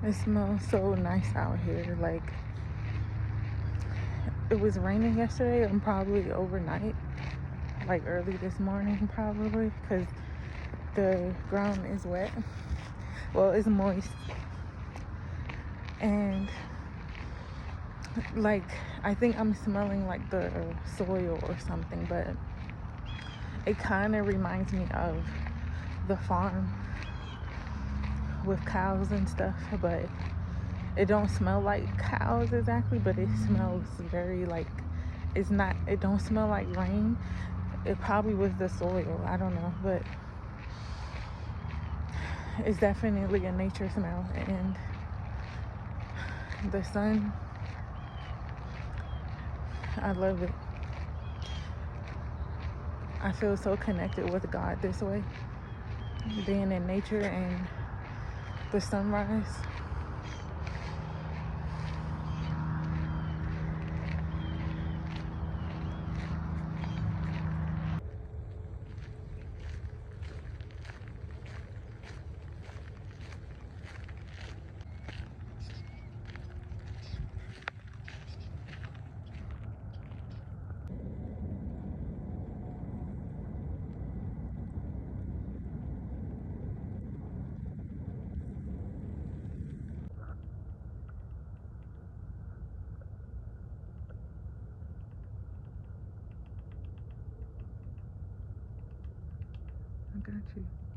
It smells so nice out here. Like, it was raining yesterday and probably overnight, like early this morning probably, because the ground is wet. Well, it's moist. And like, I think I'm smelling like the soil or something, but it kind of reminds me of the farm with cows and stuff, but it don't smell like cows exactly, but it smells very like, it don't smell like rain. It probably was the soil, I don't know, but it's definitely a nature smell. And the sun, I love it. I feel so connected with God this way, being in nature and the sunrise. I got you.